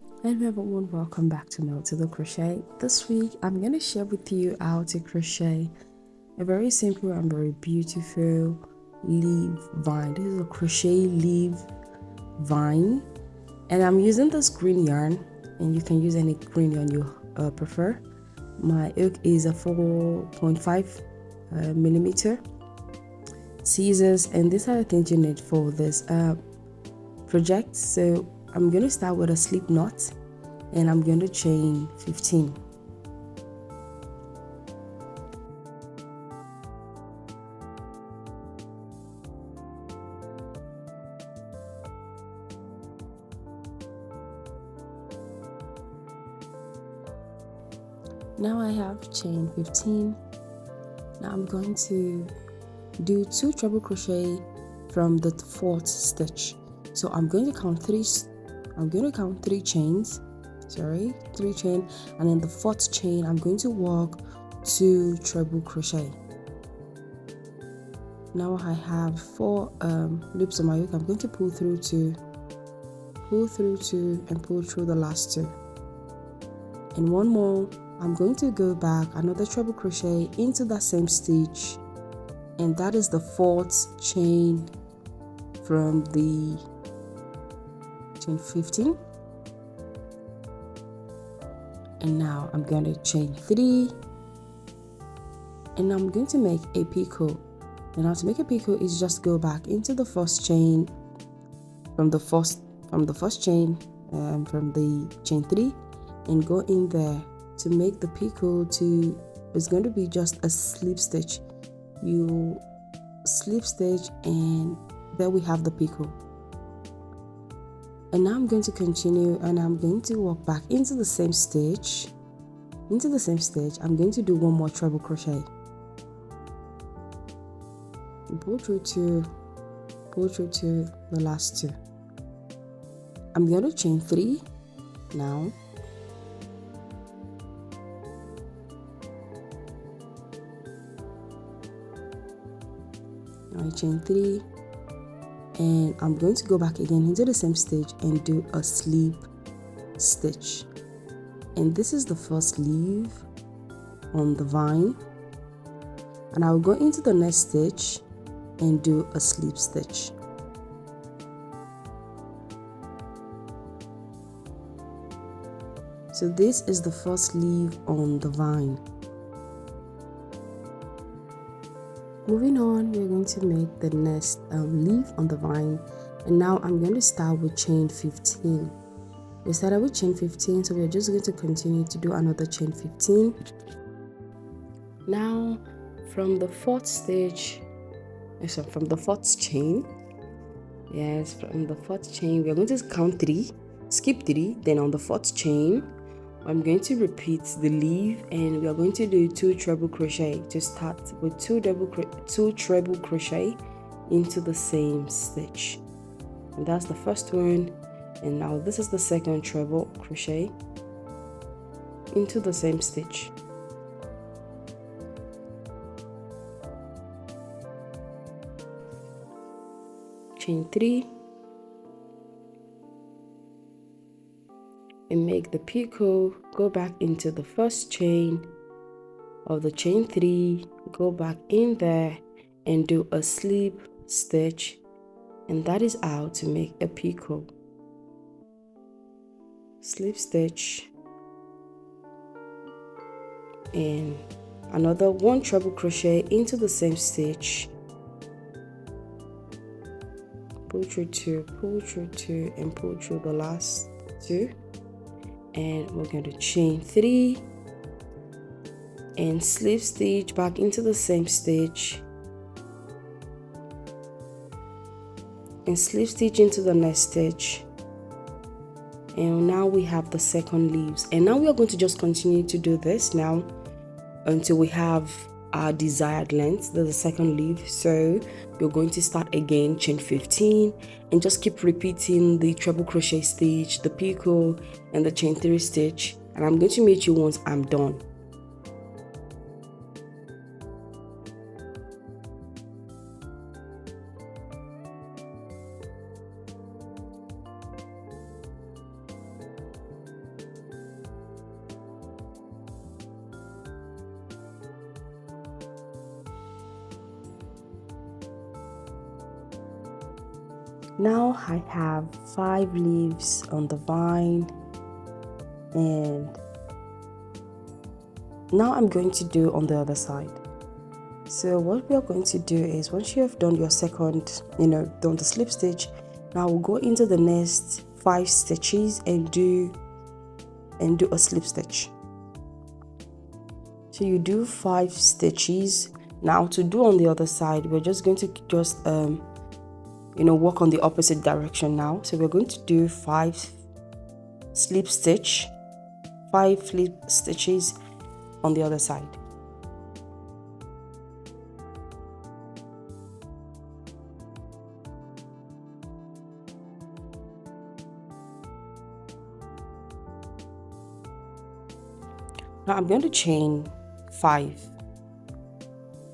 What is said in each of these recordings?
Hello everyone, welcome back to Maltida Crochet. This week I'm going to share with you how to crochet a very simple and very beautiful leaf vine. This is a crochet leaf vine, and I'm using this green yarn, and you can use any green yarn you prefer. My hook is a 4.5 millimeter scissors, and these are the things you need for this project. So I'm going to start with a slip knot, and I'm going to chain 15. Now I have chain 15. Now I'm going to do 2 treble crochet from the 4th stitch. So I'm going to count 3 chains, 3 chain, and in the 4th chain I'm going to work 2 treble crochet. Now I have 4 loops on my hook. I'm going to pull through 2, and pull through the last 2, and one more. I'm going to go back another treble crochet into that same stitch, and that is the 4th chain from the chain 15. And now I'm going to chain 3, and I'm going to make a picot. And now to make a picot is just go back into the 1st chain from the first chain from the chain 3, and go in there to make the picot. It's going to be just a slip stitch. You slip stitch, and there we have the picot. And now I'm going to continue, and I'm going to walk back into the same stitch. I'm going to do one more treble crochet, and pull through to the last 2. I'm going to chain 3 now. I chain 3, and I'm going to go back again into the same stitch and do a slip stitch. And this is the first leaf on the vine, and I'll go into the next stitch and do a slip stitch. So this is the first leaf on the vine. Moving on, we're going to make the next leaf on the vine, and now I'm going to start with chain 15. We started with chain 15, so we're just going to continue to do another chain 15. Now from the 4th stitch, from the 4th chain, from the 4th chain, we're going to count 3, skip 3, then on the 4th chain I'm going to repeat the leaf, and we are going to do 2 treble crochet to start with 2 treble crochet into the same stitch. And that's the first one, and now this is the second treble crochet into the same stitch. Chain 3, and make the picot. Go back into the 1st chain of the chain 3, go back in there and do a slip stitch, and that is how to make a picot. Slip stitch, and another 1 treble crochet into the same stitch, pull through 2, and pull through the last 2. And we're going to chain 3 and slip stitch back into the same stitch, and slip stitch into the next stitch. And now we have the second leaves, and now we are going to just continue to do this now until we have our desired length. There's the second leaf, so you're going to start again, chain 15, and just keep repeating the treble crochet stitch, the picot, and the chain 3 stitch. And I'm going to meet you once I'm done. Now I have 5 leaves on the vine, and now I'm going to do on the other side. So what we are going to do is, once you have done your second, done the slip stitch, now we'll go into the next 5 stitches and do a slip stitch. So you do 5 stitches. Now to do on the other side, we're just going to work on the opposite direction now. So we're going to do 5 slip stitches on the other side. Now I'm going to chain 5.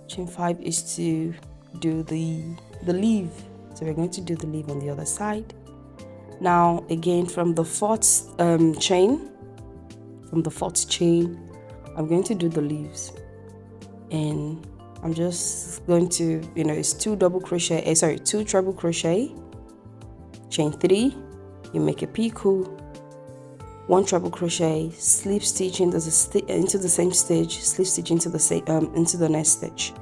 Chain 5 is to do the leaf. So we're going to do the leaf on the other side. Now again, from the fourth chain, I'm going to do the leaves, and I'm just going to, it's 2 treble crochet, chain 3, you make a picot, 1 treble crochet, slip stitch into the same stitch, slip stitch into the next stitch.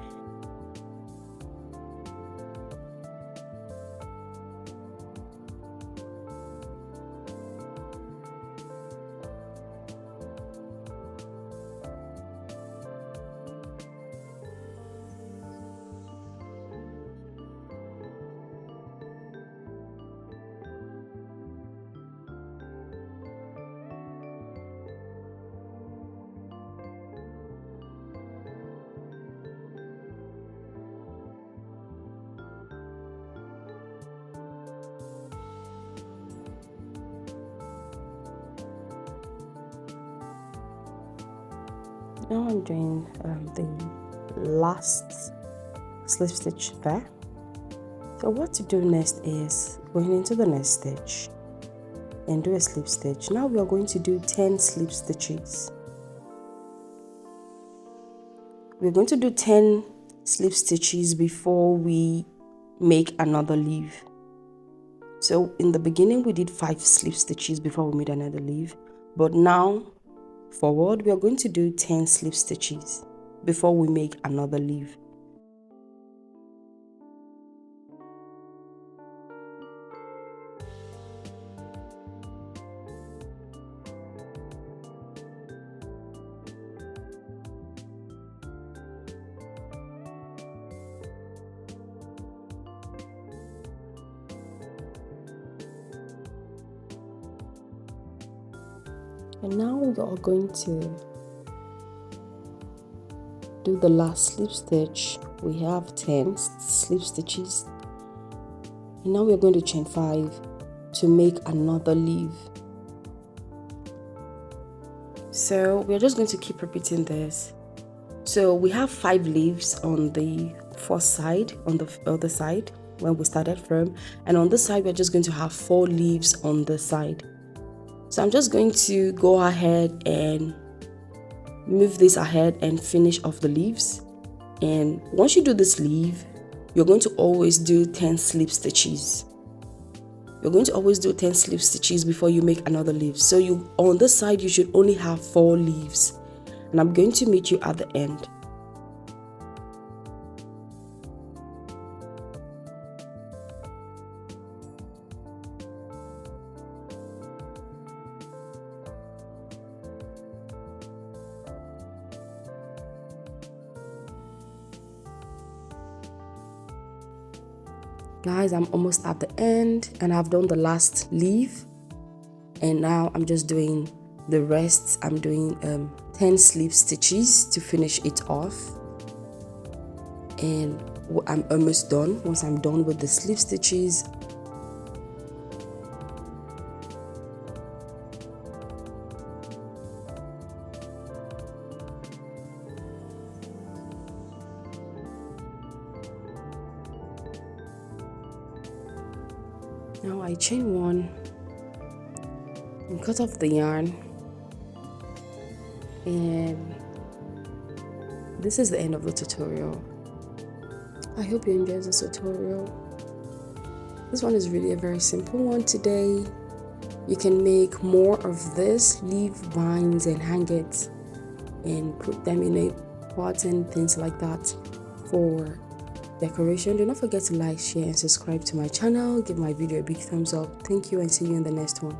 Now I'm doing the last slip stitch there. So what to do next is going into the next stitch and do a slip stitch. Now we are going to do 10 slip stitches. We're going to do 10 slip stitches before we make another leaf. So in the beginning we did 5 slip stitches before we made another leaf, but now forward we are going to do 10 slip stitches before we make another leaf. And now we are going to do the last slip stitch. We have 10 slip stitches, and now we are going to chain 5 to make another leaf. So we're just going to keep repeating this. So we have 5 leaves on the first side, on the other side when we started from, and on this side we're just going to have 4 leaves on the side. So I'm just going to go ahead and move this ahead and finish off the leaves. And once you do this leaf, you're going to always do 10 slip stitches. You're going to always do 10 slip stitches before you make another leaf. So on this side you should only have 4 leaves, and I'm going to meet you at the end. Guys, I'm almost at the end and I've done the last leaf, and now I'm just doing the rest. I'm doing 10 slip stitches to finish it off, and I'm almost done. Once I'm done with the slip stitches, now I chain 1 and cut off the yarn, and this is the end of the tutorial. I hope you enjoyed this tutorial. This one is really a very simple one today. You can make more of this, leave vines and hang it and put them in a pot and things like that for decoration. Do not forget to like, share and subscribe to my channel. Give my video a big thumbs up. Thank you and see you in the next one.